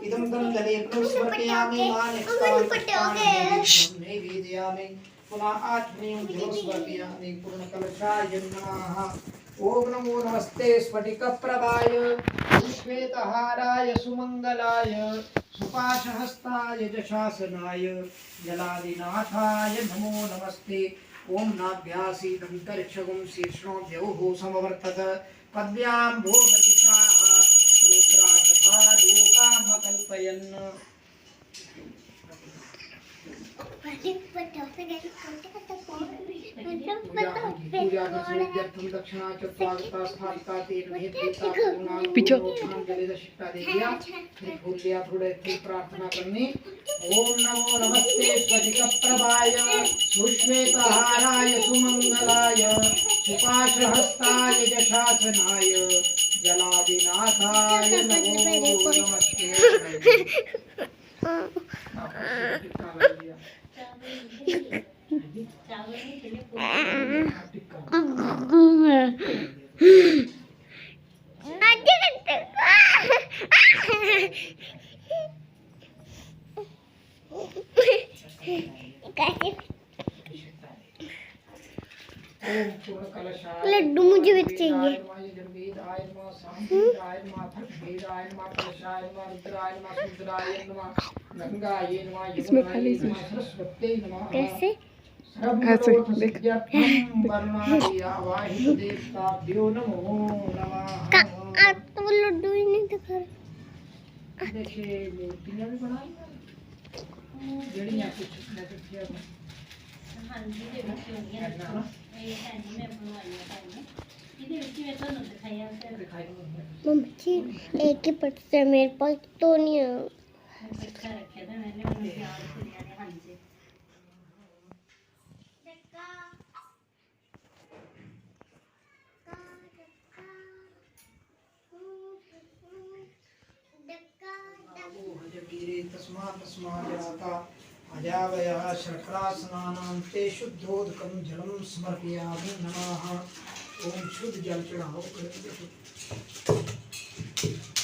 इदं गन्धलेपनं समर्पयामि मानक्षतान् नैवेदयामि पुनः आत्मीयं जलं समर्पयामि पूर्णकलशाय नमः। ओम नमो नमस्ते स्फटिकप्रभाय श्वेतहाराय सुमंगलाय सुपाशहस्ताय जशासनाय जलादिनाथाय नमो नमस्ते। ओम नाभ्यासीदं कर्क्षगं शीर्ष्णोऽभ्योः समवर्तत पद्भ्यां भोगदिशाः श्रोत्रा तथा लोकामकल्पयन्। दक्षिणा प्रार्थना करनी। ओम नमो नमस्ते स्फटिकप्रभाय सुश्वेतहाराय सुमंगलाय सुपाशहस्ताय जशासनाय जलादिनाथाय नमो नमस्ते। लड्डू मुझे भी चाहिए। इसमें खा लीजिए। कैसे? ऐसे देख। आप तो लड्डू ही नहीं दिखा रहे। देखिए मूर्तियां भी बनाई जड़ियां कुछ हां जी दे विच होंदियां ना ये है जी मैं बनवाई है इधर विच में तो दिखाया मम्मी जी एक ही पट से मेरे पास तो नहीं है। अच्छा रखे थे मैंने उन्हें याद किया है। हां जी अजावयः शर्करासनानां ते शुद्धोदकं जलं समर्पयामि नमः। ओम शुद्ध जल चढ़ाओ।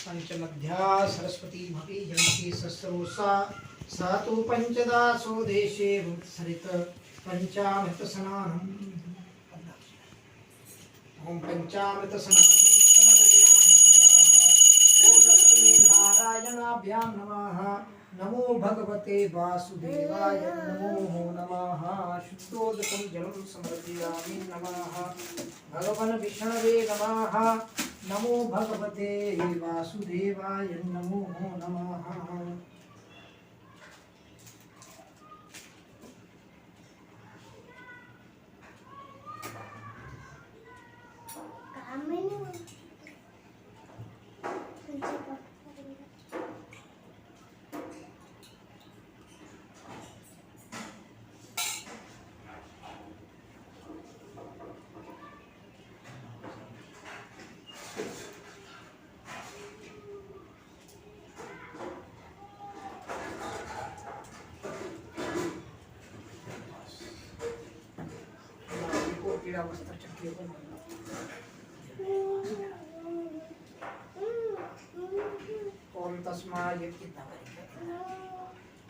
पंचमध्या सरस्वती भवि जलति सस्रोसा सा तु पंचदासो देशे सरित पंचामृत स्नानम्। ओम पंचामृत स्नानं समर्पयामि नमः। ओम लक्ष्मी नारायणाभ्यां नमः। नमो भगवते वासुदेवाय नमो नमः। शुद्धोदकं जलं समर्पयामि नमः। भगवन् विष्णवे नमः। नमो भगवते वासुदेवाय नमो नमः। वस्त्र चक्रियों को ओम तस्माय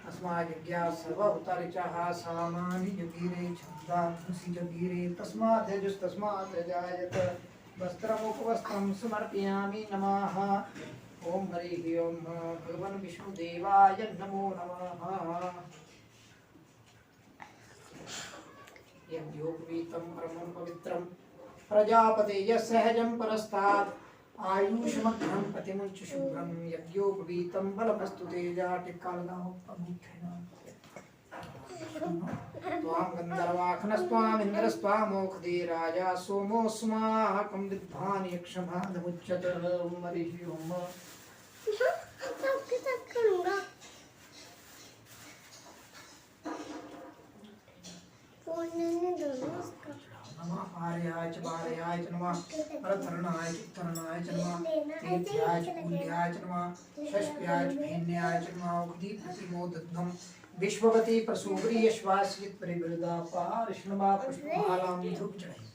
तस्माज्ञा सर्वभूतारिचः सामानि जगीरे छन्दा खुशी जगीरे तस्मात् यजुस्तस्मात् जायत वस्त्रमुपवस्त्रं समर्पयामि नमः। ओम हरिः ओम भगवान् विष्णुदेवाय नमो नमः। यज्ञोपवीतं परमं पवित्रं प्रजापतेय सहजं परस्तात् आयुष्मग्नं पतिमुच्च शुभ्रं यज्ञोपवीतं बलप्रस्तुते जाटिकाल गाओ प्रमुखेन त्वां गन्धर्वाखनस्त्वाम् इन्द्रस्त्वामोखदे राजा सोमोऽस्माकं विद्वान् यक्षभागमुच्यत। ओम हरिः ओम नमः आर्याय च बार्याय च नमः परधरणाय च उत्तरणाय च नमः तेभ्याय च पुण्याय च नमः षष्ठ्याय च भेन्याय च नमः उक्ति प्रतिमोदध्वं विश्ववती प्रसूरी यश्वासित परिवृदा पार्ष्णवा पुष्पमालां धूप चढ़ाई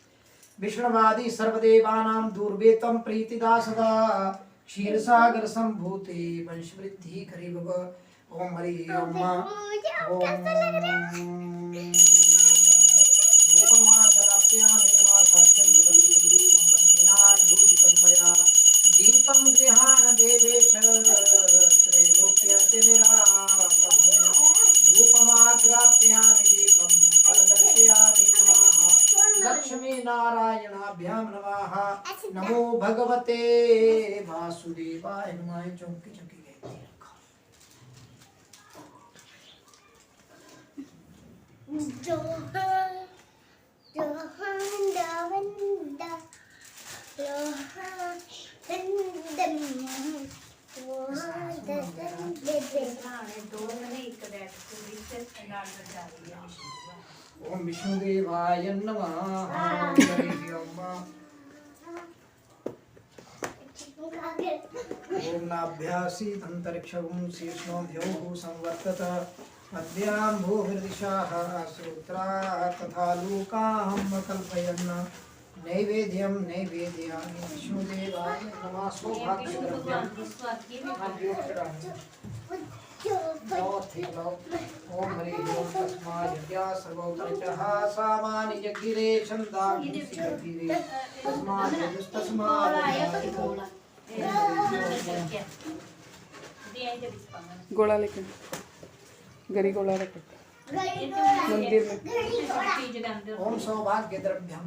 विष्णुवादी सर्वदेवानां दुर्वेतं प्रीतिदा सदा क्षीरसागर संभूते वंश वृद्धि करी भव। ओम हरि ओम रूपमादराप्यामि नमः साध्यं च वन्दे बन्धेनायोजितं मया दीपं गृहाण देवेश त्रैलोक्यतिनिरापहम् रूपमाग्राप्यामि दीपं परदर्शयामि नमः लक्ष्मी नारायणाभ्यां नमः नमो भगवते वासुदेवाय नमः। चौकी चौकी गई ओम विष्णुदेवाय नमः। हरि ओम ओम नाभ्यासी अंतरिक्षं शीर्ष्णो द्यौः संवर्तत मध्यां भूर्दिशाः सूत्राः तथा लोकाहं कल्पयन् नैवेद्यं नैवेद्यामि विष्णुदेवाय नमः। सौभाग्यद्रव्यं ओम हरि ओम तस्माद् सर्वोत्तरः सामानि जगिरे छन्दांसि जगिरे तस्माद् गोला लेके गरी गोला रख मंदिर में। ओम सौभाग्य द्रव्यम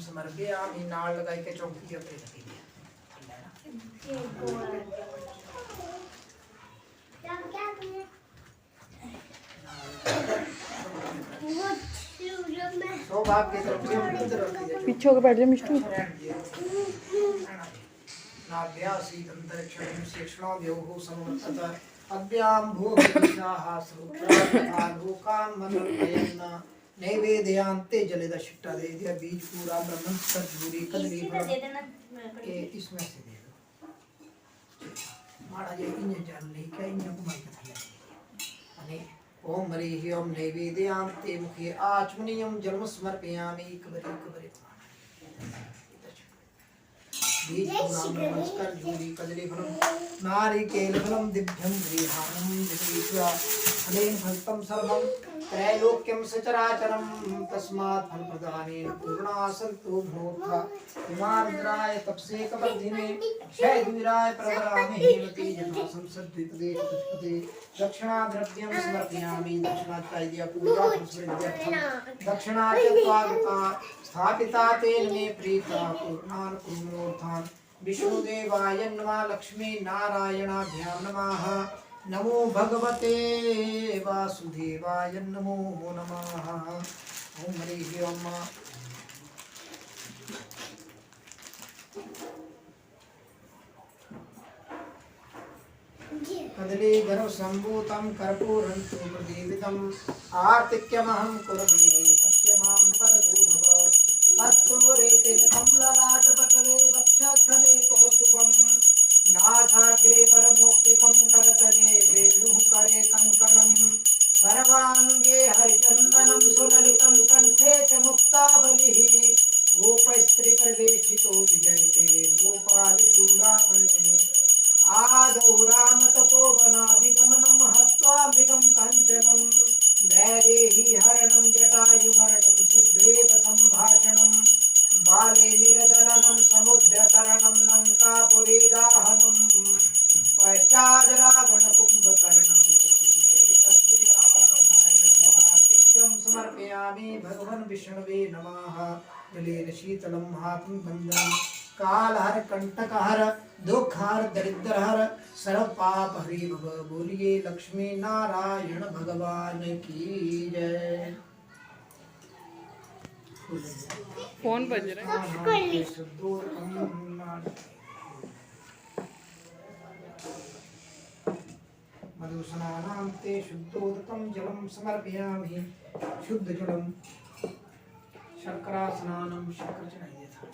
समर्पयामि। नाल लगाई के चौकी पे रखी सौभाग्य द्रव्यम पीछे होकर बैठ जा मिष्टू। नाभ्यासी अंतरिक्षं शीर्ष्णो द्यौः संवर्तत अद्यां भूर्दिशाः सूत्राः लोकान् मनोरयन् नैवेद्यांते जलदशिष्टा दे दिया बीज पूरा ब्रह्मण खजूरी कदली ये इसमें से दे दो माड़ा जे इन्हें जान नहीं क्या इन्हें कुमाई का थले अने ओम हरि ओम नैवेद्यांते मुखे आचमनीयं जन्म समर्पयामि कबरी बीज पूरा नमस्कार जूरी कदली फलम नारिकेल फलम दिव्यं गृहाणं दिव्येश्वरा फलेन फलतं सर्वं त्रैलोक्यं सचराचरं तस्मात् फलप्रदानेन पूर्णासन्तो भूत्वा हिमार्द्राय तपसे कपर्दिने क्षयद्वीराय प्रवरामि हेमते जनासं सद्विपदे दक्षिणाद्रव्यं समर्पयामि। दक्षिणाचार्य पूर्वा पुष्पविद्यार्थं दक्षिणाचत्वागता स्थापिता तेन मे प्रीता पूर्णान् कुर्मोर्थान् विष्णुदेवाय नमः। लक्ष्मी नारायणाभ्यां नमः। नमो भगवते वासुदेवाय नमो नमः। ओम हरि ओम कदली गर्भ संभूतं कर्पूरं तु प्रदीपितम् आर्तिक्यमहं कुर्वे पश्य मां वरदो भव कस्तूरे कमलनाटपटले वक्षस्थले कौस्तुभं नासाग्रे परमौक्तिकं करतले वेणुः करे कङ्कणं सर्वाङ्गे हरिचन्दनं सुललितं कंठे च मुक्तावलिः गोपस्त्रीप्रवेशितो विजयते गोपालचूडामणिः आदौ रामतपोवनादिगमनं हत्वा मृगं काञ्चनं वैदेही हरणं जटायुमरणं सुग्रीवसम्भाषणं बाले निरदलनं समुद्रतरणं लङ्कापुरे दाहनं पश्चाद् रावणकुम्भकर्णं एतद्विरामायणं कार्तिक्यं समर्पयामि भगवन् विष्णवे नमः। जलेन शीतलं हातं बन्धनं कालहर कंटकहर दुखहर दरिद्रहर सर्व पाप हरि भव। बोलिए लक्ष्मी नारायण भगवान की जय। फोन बज रहा है। मधुस्नानां ते शुद्धोदकं जलं समर्पयामि। शुद्ध जलं शर्करा स्नानं शर्कर चढ़ाइए था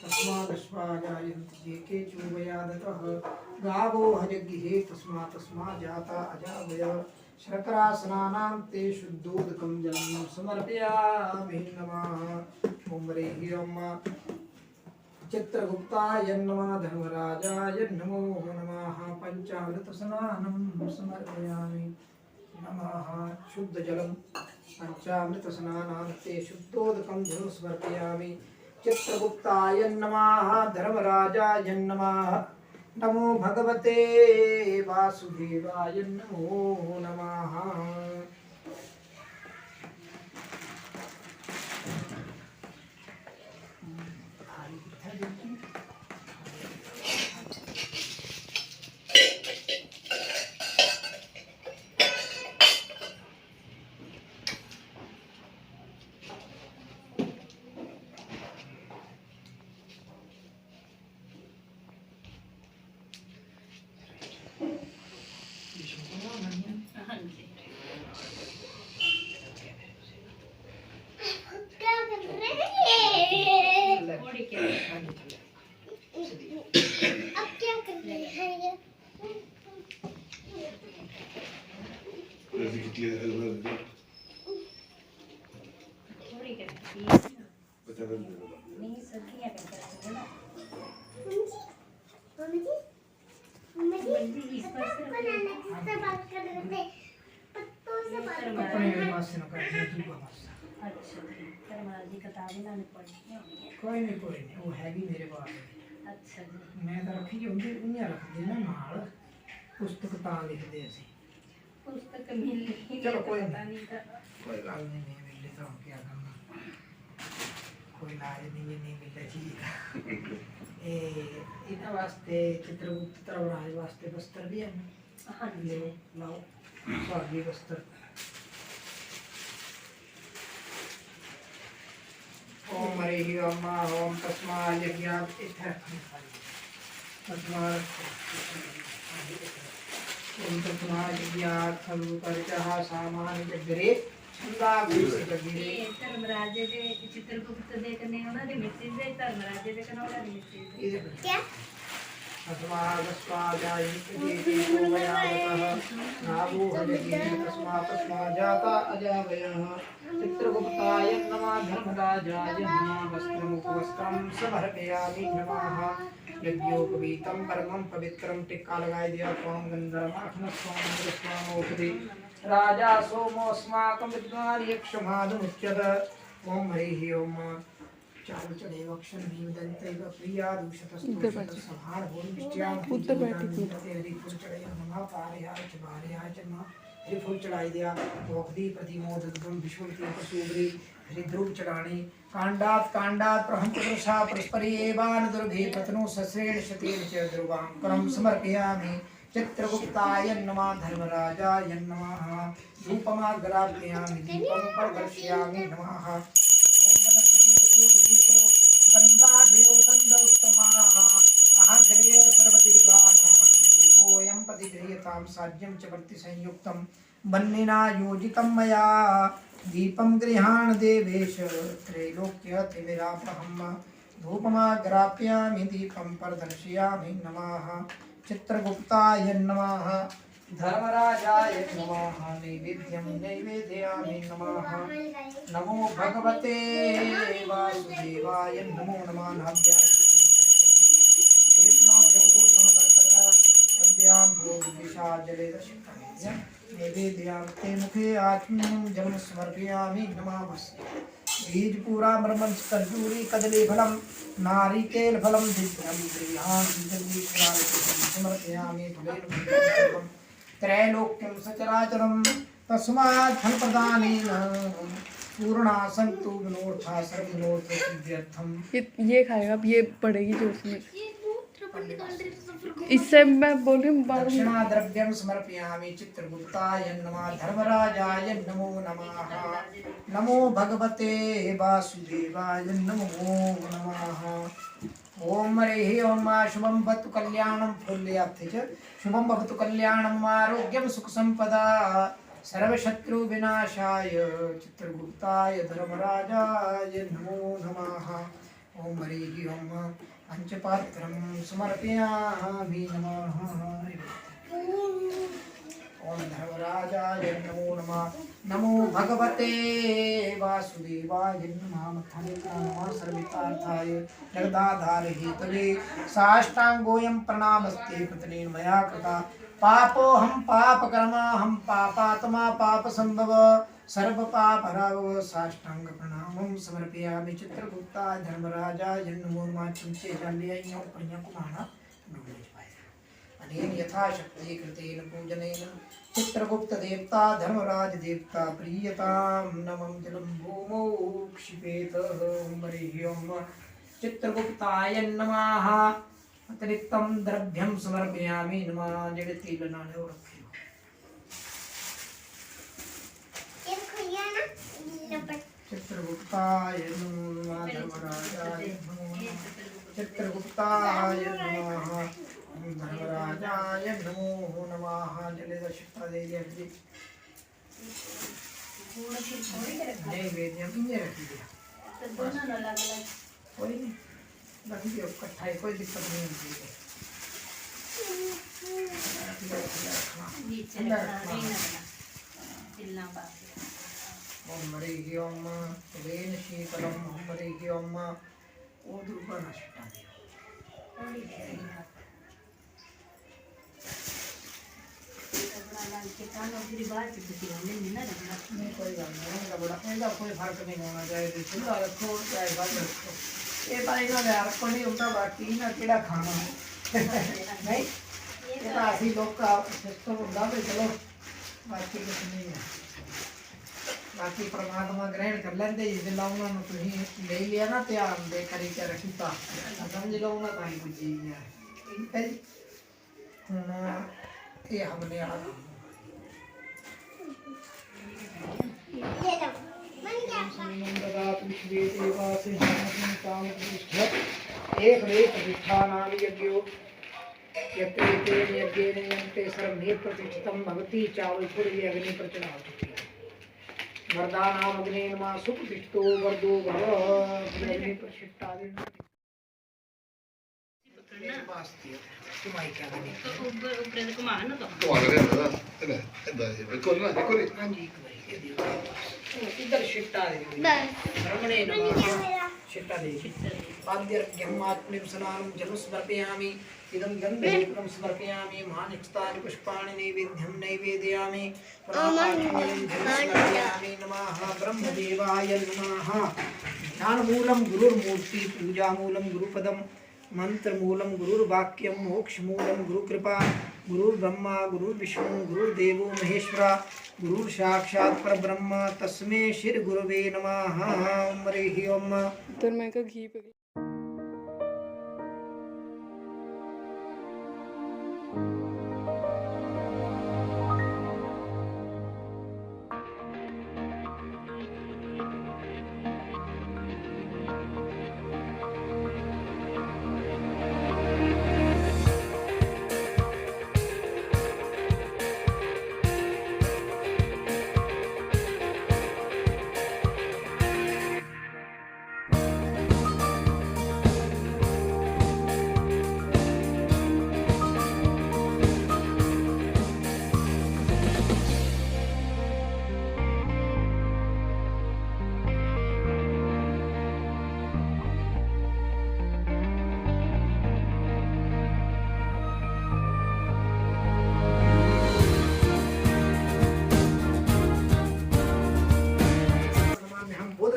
तस्मादश्वाजायन्ति ये के चूवयादतः गावो हजग्गिहे तस्मात् जाता अजावय शर्करा स्नानां ते शुद्धोदकं जलं समर्पयामि नमः। ओम हरि ओम चित्रगुप्ताय नमः धर्मराजाय नमो नमः पंचामृत स्नानं समर्पयामि नमः शुद्ध जलम पंचामृत स्नानान्ते शुद्धोदकं जलं समर्पयामि चित्रगुप्ताय नमः धर्मराजाय नमः नमो भगवते वासुदेवाय नमो नमः। क्या कर रहे हैं? अब क्या कर रहे हैं ये? मम्मी जी, मम्मी जी, बनाने से बात कर रहे थे, पत्तों से बात कर अपने पास से न करने की बात। अच्छा जी, धर्मराज जी किताबें लाने पड़ती होंगी। कोई नहीं वो है भी मेरे पास। अच्छा जी, मैं तो रखी होंगी उन्हें रख देना नाल पुस्तक ता लिख दे सी। पुस्तक मिली चलो कोई पता नहीं था। कोई गल नहीं मिले तो क्या करना, कोई लाज नहीं मिलता चीज। इतना वास्ते चित्रगुप्त धर्मराज वास्ते वस्त्र भी है ना। हाँ जी, ले लाओ स्वागी वस्त्र। ओम हरि ओम ओम तस्मात् यज्ञात् तस्मात् ओम तस्मात् यज्ञात् खलुपरिचः सामान्यजगरे छंदागुरुसजगिरे। ये धर्मराज ਦੇ चित्रगुप्त ਦੇ ਕਨੇ ਉਹਨਾਂ ਦੇ ਮਿਸਿਸ ਦੇ ਧਰਮਰਾਜ ਦੇ ਕਨੇ ਉਹਨਾਂ ਦੀ ਮਿਸਿਸ ਦੇ क्या? चित्रगुप्ताय नमः धर्मराजाय नमः वस्त्रं समर्पयामि नमः यज्ञोपवीतं परमं पवित्रं टिक्का लगाई दिया त्वं गन्धर्वाखन स्वामोपदे राजा सोमोऽस्माकं विद्वान् यक्षमादमुच्यत। ओम हरिः ओम चारु चढ़े अक्षर नीवदंते प्रिया दूषतस्तु संहार बोल विष्टियां उत्तर बैठी तेरी फूल चढ़े नमः पारयाय च बारयाय च नमः हरि फूल चढ़ाई दिया वक्ति प्रतिमोदगम विश्वति प्रसूबरी हरि ध्रुव चढ़ानी कांडात प्रहम पुरुषा परस्परि एवान दुर्भे पतनो सस्रेण शतेन च ध्रुवां क्रम समर्पयामि चित्रगुप्ताय नमः धर्मराजाय नमः धूपमाग्रापयामि दीपं प्रदर्शयामि नमः ओम वनस्पति रसोदीतो गंधाढ्यो गंधोत्तमाः अहग्रेय सर्वदेवानां धूपोऽयं प्रतिगृह्यतां साज्यं च वर्ति संयुक्तं वह्निना योजितं मया दीपं गृहाण देवेश त्रैलोक्यतिमिरापहम् धूपमाग्रापयामि दीपं प्रदर्शयामि नमः चित्रगुप्ताय नमः धर्मराजाय नमः नैवेद्यं नैवेदयामि नमः नमो भगवते वासुदेवाय नमो नमः नाभ्यां नैवेद्यां ते मुखे आत्मनं जलं समर्पयामि नमः बीज पूरा ब्रह्मं कर्पूरी कदली फलं नारिकेल फलं दिव्यं गृहाण समर्पयामि फलेन त्रैलोक्यं सचराचरं तस्मात् फलप्रदानेन पूर्णा सन्तु मनोरथा सर्वमनोरथ सिद्ध्यर्थम। ये खाएगा अब, ये पड़ेगी जोश में। इससे मैं बोल रही हूँ दक्षिणा द्रव्यं समर्पयामि चित्रगुप्ताय नमः धर्मराजाय नमो नमः नमो भगवते वासुदेवाय नमो नमः। ओम हरिः ओम शुभं भवतु कल्याणं फुल्ल्यार्थे च शुभं भवतु कल्याणम् आरोग्यं सुख संपदा सर्वशत्रु विनाशाय चित्रगुप्ताय धर्मराजाय नमो नमः। ओम हरिः ओम पंचपात्रं समर्पयामि नमः। ओम धर्मराजाय धर्मराजाय नमो नमः। नमो भगवते वासुदेवाय नमः। नमः सर्वितार्थाय जगदाधार हेतवे साष्टांगोऽयं प्रणामस्ते पतने मया कृता। पापोऽहं पापकर्माहं पापात्मा पापसंभव सर्व पापराव साष्टांग प्रणामं समर्पयामि। चित्रगुप्ताय धर्मराजाय नमो नमः। चिंते जाल्यायं प्रियकुमारा अनेन यथाशक्ति कृतेन पूजनेन चित्रगुप्त देवता धर्मराज देवता प्रीयतां नमं जलं भूमौ क्षिपेत। हरिः ओम्। चित्रगुप्ताय नमः। अतिरिक्तं द्रव्यं समर्पयामि। नमः। जड़े तिल नाले और रखियो। चित्रगुप्ताय नमः। धर्मराजाय नमः। चित्रगुप्ताय नमः। धर्मराजाय नमो नमः। जले दर्शिता दे दिया नैवेद्यम इन्हें रख दिया। कोई नहीं रख दिया इकट्ठा है, कोई दिक्कत नहीं होती है। ओम हरि ओम। वेन शीतलम ओम हरि ओम। ओ दुर्गा नष्टा नहीं कोई बात नहीं, बड़ा कोई फर्क नहीं होना चाहिए। चूल्हा रखो चाहे बंद रखो, ये भाई ना यार को नहीं होता। बाकी ना केड़ा खाना नहीं, ये तो ऐसी लोग का सिस्टम होता है। चलो बाकी कुछ नहीं है। बाकी परमात्मा ग्रहण कर लेंगे जिसला उन्होंने तुम ले लिया ना ध्यान दे करी क्या रखता समझ लो ना ताई कुछ चीज है। ठीक है जी। हूँ ये हमने आ एक प्रतिष्ठितम भगवती चावलपुर अग्नि पर चढ़ा चुकी है। वरदानाम अग्नि नमः। सुप्रतिष्ठितो वरदो भव। अग्नि प्रतिष्ठा इधर शिट्टा ब्रह्मणे नमः। शिट्टा दे पाद्यर्घ्यम् आत्मनिं स्नानं जलं समर्पयामि। इदं गन्धपूर्णं समर्पयामि। मानिक्षतानि पुष्पाणि नैवेद्यं नैवेदयामि। प्रणामार्चनं जलं समर्पयामि। नमः ब्रह्मदेवाय नमः। ध्यानमूलं गुरुर्मूर्ति पूजामूलं गुरुपदम् मंत्रमूलम गुरुर्वाक्यम मोक्षमूलम गुरुकृपा। गुरुर्ब्रह्मा गुरुर्विष्णु गुरुर्देवो महेश्वरा। गुरुर्साक्षात् परब्रह्म तस्मै श्री गुरुवे नमः। ओम हरि ओम। तो मैं का घी पे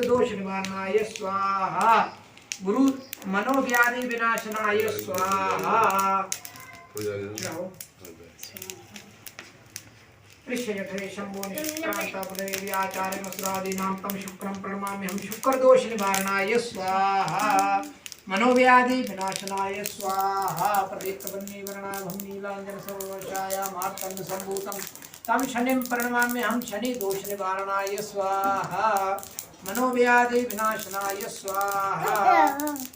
दोष निवारणाय स्वाहा। गुरु मनोव्याधि विनाशनाय स्वाहा। पृष्ठजठरे शंभो निष्क्रांतापदेवी आचार्य मसुरादीनां तं शुक्रं प्रणमाम्यहं। शुक्र दोष निवारणाय स्वाहा। मनोव्याधि विनाशनाय स्वाहा। प्रदीप्तवन्नी वर्णाभं नीलांजन सर्ववशाया मार्तंड संभूतं तं शनिं प्रणमाम्यहं। शनि दोष निवारणाय स्वाहा। मनोव्याधि विनाशनाय स्वाहा।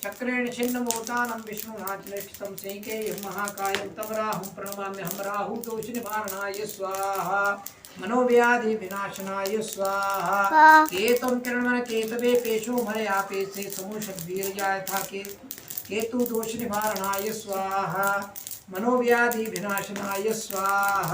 चक्रेण छिन्न मोतानं विष्णुनाथनिष्ठितं सेकेयं महाकायं तं राहुं प्रणमाम्यहं। राहु दोष निवारणाय स्वाहा। मनोव्याधि विनाशनाय स्वाहा। केतुं किरणमन केतवे पेशो मरया पेशे समूषद्वीर्याय था केतु दोष निवारणाय स्वाहा। मनोव्याधि विनाशनाय स्वाहा।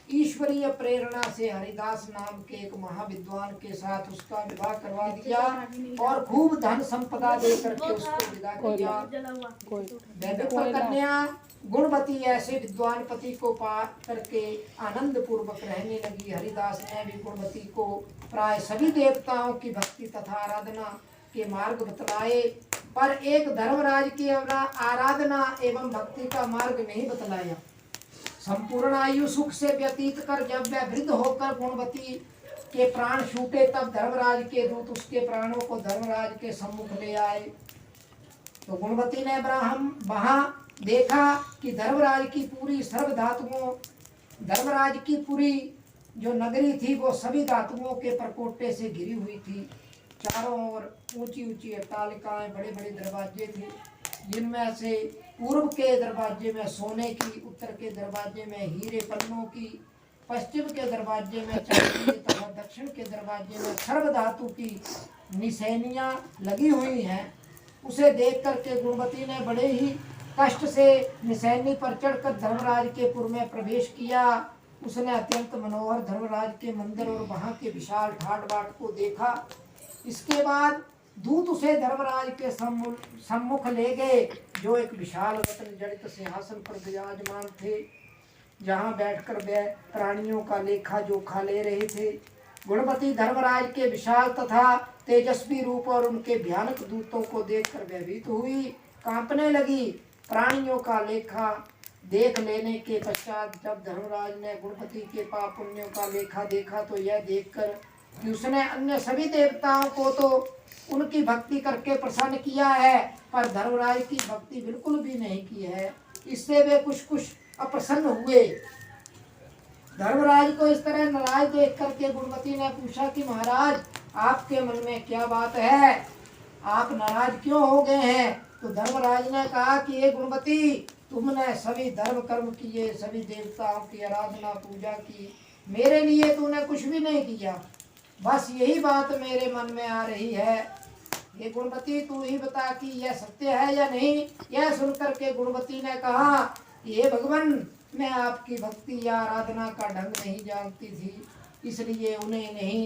ईश्वरीय प्रेरणा से हरिदास नाम के एक महाविद्वान के साथ उसका विवाह करवा दिया और खूब धन संपदा दे करके उसको विदा किया। वैदिक कन्या गुणवती ऐसे विद्वान पति को पा करके आनंद पूर्वक रहने लगी। हरिदास ने भी गुणवती को प्राय सभी देवताओं की भक्ति तथा आराधना के मार्ग बतलाए, पर एक धर्मराज की आराधना एवं भक्ति का मार्ग नहीं बतलाया। संपूर्ण आयु सुख से व्यतीत कर जब वह वृद्ध होकर गुणवती के प्राण छूटे, तब धर्मराज के दूत उसके प्राणों को धर्मराज के सम्मुख ले आए। तो गुणवती ने वहां देखा कि धर्मराज की पूरी सर्व धातुओं, धर्मराज की पूरी जो नगरी थी वो सभी धातुओं के परकोटे से घिरी हुई थी। चारों ओर ऊंची ऊंची अट्टालिकाएं, बड़े बड़े दरवाजे थे, जिनमें से पूर्व के दरवाजे में सोने की, उत्तर के दरवाजे में हीरे पन्नों की, पश्चिम के दरवाजे में चांदी तथा दक्षिण के दरवाजे में सर्व धातु की निशानियां लगी हुई हैं। उसे देख करके गुणवती ने बड़े ही कष्ट से निशानी पर चढ़कर धर्मराज के पुर में प्रवेश किया। उसने अत्यंत मनोहर धर्मराज के मंदिर और वहां के विशाल ठाट बाट को देखा। इसके बाद दूत उसे धर्मराज के सम्मुख ले गए, जो एक विशाल रत्न जड़ित सिंहासन पर विराजमान थे, जहां बैठकर वे प्राणियों का लेखा जोखा ले रहे थे। गुणवती धर्मराज के विशाल तथा तेजस्वी रूप और उनके भयानक दूतों को देखकर भयभीत हुई, कांपने लगी। प्राणियों का लेखा देख लेने के पश्चात जब धर्मराज ने गुणवती के पाप पुण्यों का लेखा देखा, तो यह देखकर कि उसने अन्य सभी देवताओं को तो उनकी भक्ति करके प्रसन्न किया है, पर धर्मराज की भक्ति बिल्कुल भी नहीं की है, इससे वे कुछ अप्रसन्न हुए। धर्मराज को इस तरह नाराज देख करके गुणवती ने पूछा कि महाराज, आपके मन में क्या बात है, आप नाराज क्यों हो गए हैं? तो धर्मराज ने कहा कि ये गुणवती, तुमने सभी धर्म कर्म किए, सभी देवताओं की आराधना पूजा की, मेरे लिए तूने कुछ भी नहीं किया, बस यही बात मेरे मन में आ रही है। ये गुणवती, तू ही बता कि यह सत्य है या नहीं। यह सुनकर के गुणवती ने कहा, ये भगवान, मैं आपकी भक्ति या आराधना का ढंग नहीं जानती थी, इसलिए उन्हें नहीं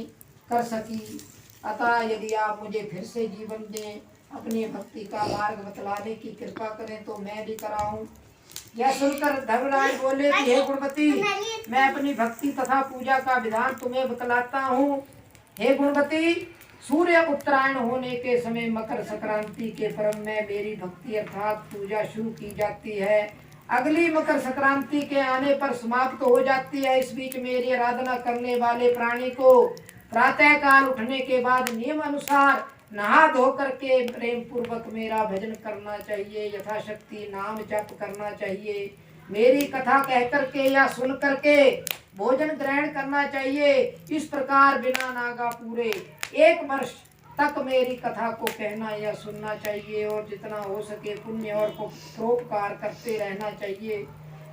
कर सकी। अतः यदि आप मुझे फिर से जीवन दें, अपनी भक्ति का मार्ग बतलाने की कृपा करें, तो मैं भी कराऊं। यह सुनकर धर्मराज बोले कि हे गुणवती, मैं अपनी भक्ति तथा पूजा का विधान तुम्हें बतलाता हूँ। हे गुणवती, सूर्य उत्तरायण होने के समय मकर संक्रांति के पर्व में मेरी भक्ति अर्थात पूजा शुरू की जाती है। अगली मकर संक्रांति के आने पर समाप्त हो जाती है। इस बीच मेरी आराधना करने वाले प्राणी को प्रातः काल उठने के बाद नियम अनुसार नहा धो करके प्रेम पूर्वक मेरा भजन करना चाहिए, यथाशक्ति नाम जप करना चाहिए, मेरी कथा कह करके या सुन करके भोजन ग्रहण करना चाहिए। इस प्रकार बिना नागा पूरे 1 वर्ष तक मेरी कथा को कहना या सुनना चाहिए और जितना हो सके पुण्य और परोपकार करते रहना चाहिए।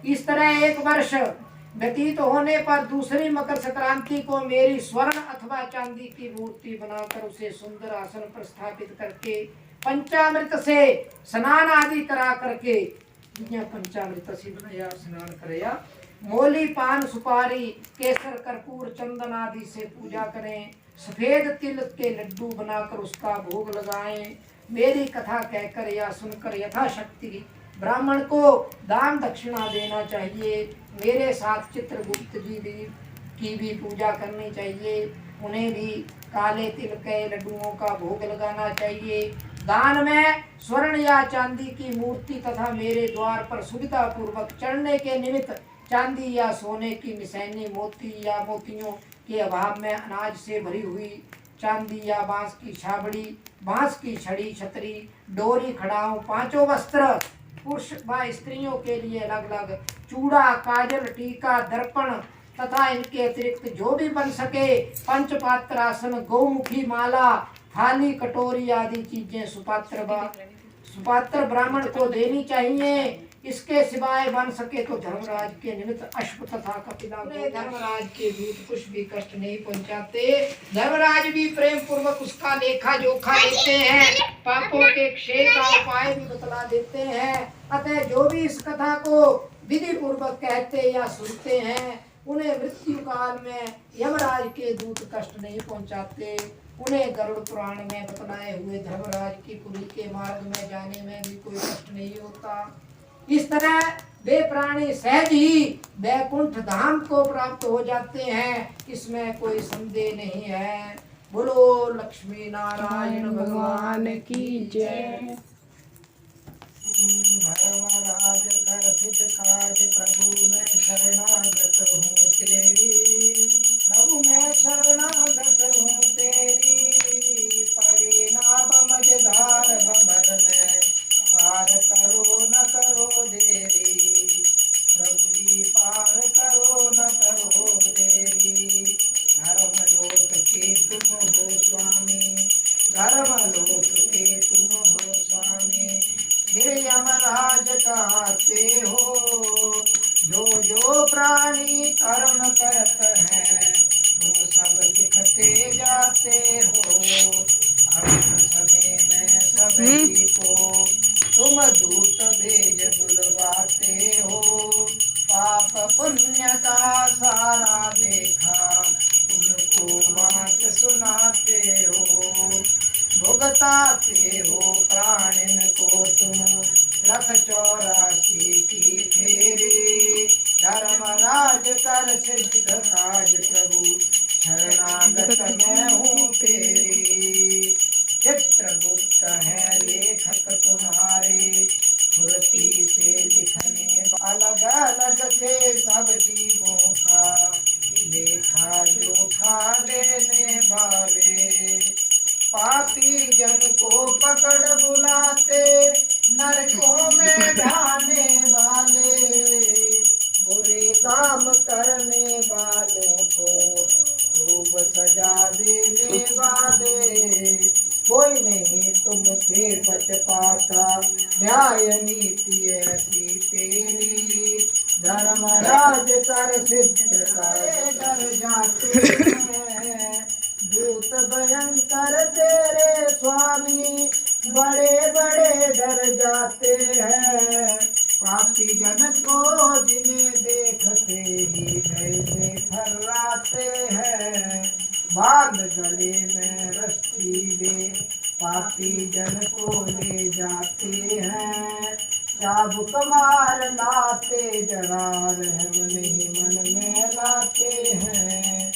इस तरह 1 वर्ष व्यतीत होने पर दूसरी मकर संक्रांति को मेरी स्वर्ण अथवा चांदी की मूर्ति बनाकर उसे सुंदर आसन पर स्थापित करके पंचामृत से स्नान आदि करा करके, पंचामृत से बनाया स्नान करया, मोली पान सुपारी केसर कर्पूर चंदन आदि से पूजा करें, सफेद तिल के लड्डू बनाकर उसका भोग लगाएं, मेरी कथा कहकर या सुनकर यथाशक्ति ब्राह्मण को दान दक्षिणा देना चाहिए। मेरे साथ चित्रगुप्त जी की भी पूजा करनी चाहिए, उन्हें भी काले तिल के लड्डुओं का भोग लगाना चाहिए। दान में स्वर्ण या चांदी की मूर्ति तथा मेरे द्वार पर सुविधा पूर्वक चढ़ने के निमित्त चांदी या सोने की निशानी, मोती या मोतियों के अभाव में अनाज से भरी हुई चांदी या बांस की छाबड़ी, बांस की छड़ी, छतरी, डोरी, खड़ाऊ, 5 वस्त्र, पुरुष व स्त्रियों के लिए अलग अलग, चूड़ा, काजल, टीका, दर्पण तथा इनके अतिरिक्त जो भी बन सके पंचपात्र आसन, गौमुखी माला, थाली, कटोरी आदि चीजें सुपात्र ब्राह्मण को देनी चाहिए। इसके सिवाय बन सके तो धर्मराज के निमित्त अश्व तथा कपिला धर्मराज के दूत कुछ भी कष्ट नहीं पहुंचाते। धर्मराज भी प्रेम पूर्वक उसका लेखा जोखा लेते हैं, पापों के क्षय का उपाय भी बतला देते हैं। अतः जो भी इस कथा को विधि पूर्वक कहते या सुनते हैं उन्हें मृत्यु काल में यमराज के दूत कष्ट नहीं पहुंचाते। उन्हें गरुड़ पुराण में बतलाए हुए धर्मराज की पुरी के मार्ग में जाने में भी कोई कष्ट नहीं होता। इस तरह वे प्राणी सहज ही वैकुंठ धाम को प्राप्त हो जाते हैं, इसमें कोई संदेह नहीं है। बोलो लक्ष्मी नारायण भगवान की जय। धर्मराज कर सिद्ध काज प्रभु मैं शरणागत हूँ तेरी, प्रभु मैं शरणागत हूँ तेरी। परिणाम मझधार भंवर में पार करो न करो देरी, प्रभु जी पार करो न करो देरी। धर्मलोक के तुम हो स्वामी, धर्मलोक के तुम हो स्वामी। फिर यमराज कहते हो जो जो प्राणी कर्म करत हैं तुम सब दिखते जाते हो। अंत समय में सभी को तुम दूत भेज बुलवाते हो। पाप पुण्य का सारा देखा उनको बात सुनाते हो। भुगताते हो प्राणिन को तुम 184 की फेरी। धर्मराज कर सिद्ध काज प्रभु शरणागत मैं हूँ तेरी। चित्रगुप्त है लेखक तुम्हारे, फुर्ती से लिखने अलग अलग से सब जीवों का लेखा जोखा देने वाले। पापी जन को पकड़ बुलाते नरकों में ढाने वाले। बुरे काम करने वालों को खूब सजा देने वाले। कोई नहीं तुमसे बच पाता न्याय नीति ऐसी तेरी। धर्मराज कर सिद्ध कर जाते हैं दूत भयंकर तेरे स्वामी, बड़े बड़े डर जाते हैं। पापी जन को जिन्हें देखते ही भय से थर्राते हैं। बांध गले में रस्सी वे पापी जन को ले जाते हैं। चाबुक मार लाते जरार है मन ही मन में लाते हैं।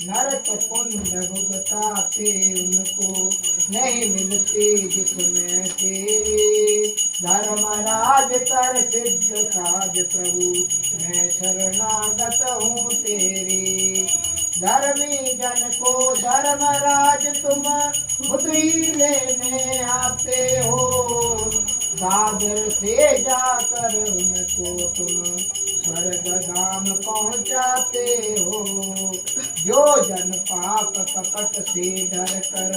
नरक कुंड भुगताते उनको नहीं मिलते जिसमें तेरे। धर्मराज कर सिद्ध काज प्रभु मैं शरणागत हूँ तेरे। धर्मी जन को धर्मराज तुम खुद ही लेने आते हो। सागर से जाकर उनको तुम स्वर्ग धाम पहुँचाते हो। जो जन पाप कपट से डर कर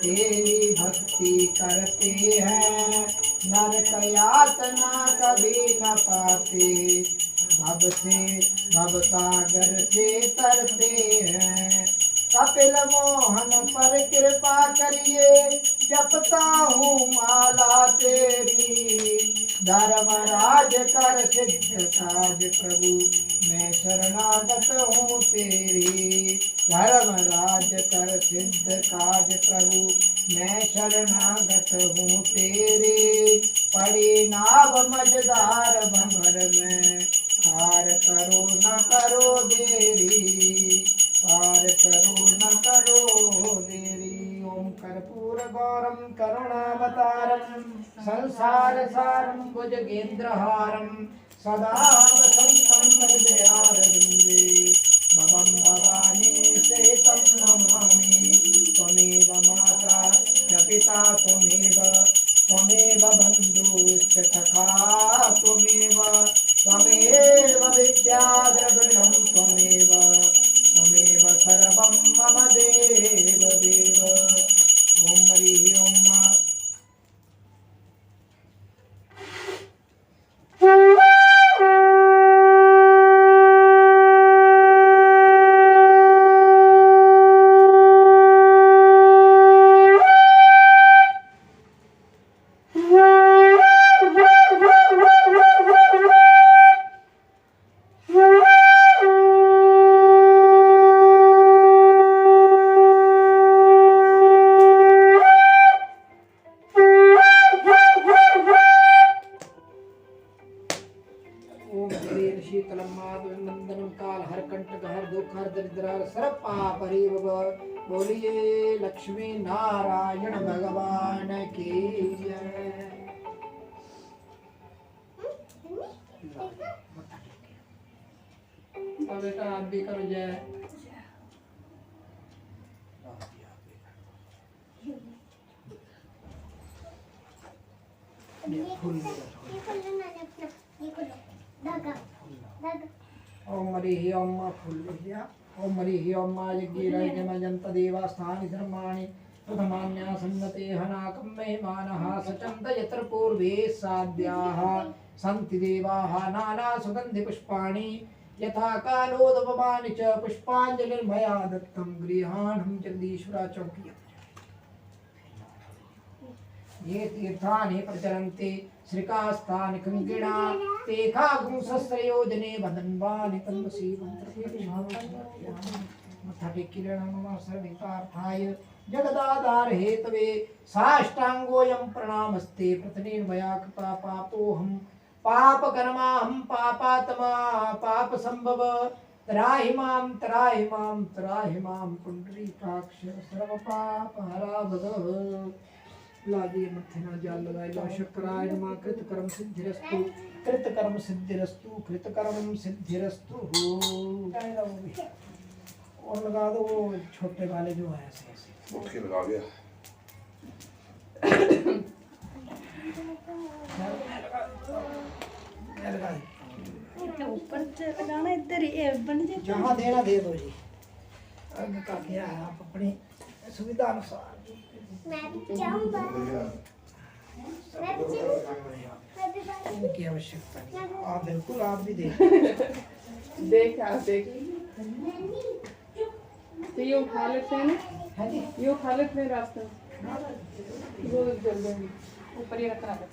तेरी भक्ति करते हैं, नरक यातना कभी न पाते। भव सागर से तरते हैं। कपिल मोहन पर कृपा करिए जपता हूँ माला तेरी। धर्मराज कर सिद्ध काज प्रभु मैं शरणागत हूँ तेरी। धर्मराज कर सिद्ध काज प्रभु मैं शरणागत हूँ तेरी। परिणाम मझधार भंवर में पार करो न करो देरी, पार करो न करो देरी। ओम कर्पूर गौरम करुणावतारम संसार सारम भुजगेन्द्रहारम सदा वसंतम हृदयारविंदे। भवं भवानी सेतं नमामि। त्वमेव माता च पिता त्वमेव, त्वमेव बन्धुश्च सखा त्वमेव, त्वमेव विद्या द्रविणं त्वमेव, त्वमेव सर्वं मम देव देव। ओम हरि ओम। दुख हर दरिद्र सर्व पाप हरि भव। बोलिए लक्ष्मी नारायण भगवान की जय। अब बेटा आप भी करो जय। फूल ओम हरि ओम फूल ओम हरि ओम यज्ञ देवास्थानि धर्माणि प्रथमान्या सन्नते हनाकं मेहमानः सचन्त यत्र पूर्वे साध्याः सन्ति देवाः नाना सुगन्धि पुष्पाणि यथा कालोदपमानि च पुष्पाञ्जलिर्मया दत्तं गृहाणं जगदीश्वरा चौकी। ये तीर्थानि प्रचरन्ते श्रीकास्तानि कंगिणा ते खागुंसस्त्रयोजने वदन्वानि तन्वसी मथटिकिरणं सर्वितार्थाय जगदाधार हेतवे साष्टांगोऽयं प्रणामस्ते प्रतनिर्मया कृपा पापोऽहं पापकर्माहं पापात्मा पापसंभव त्राहि मां पुंडरीकाक्ष सर्वपापहरा भव। लागे मथे ना जाल लगाए लो शक्राय नमः कृतकर्म सिद्धिरस्तु कृतकर्म सिद्धिरस्तु कृतकर्म सिद्धिरस्तु। और लगा दो वो छोटे वाले जो है ऐसे ऐसे मुट्ठी लगा दिया। ऊपर से लगाना इधर ही बन जाए। जहाँ देना दे दो जी। अब का क्या है आप अपनी सुविधा अनुसार मैं भी जाऊंगा। इनकी आवश्यकता नहीं। आप बिल्कुल आप भी देख देख आप देख तो ये उठा लेते हैं ना, है जी। ये उठा लेते हैं रास्ते में, वो जल देंगे ऊपर ही रखना है।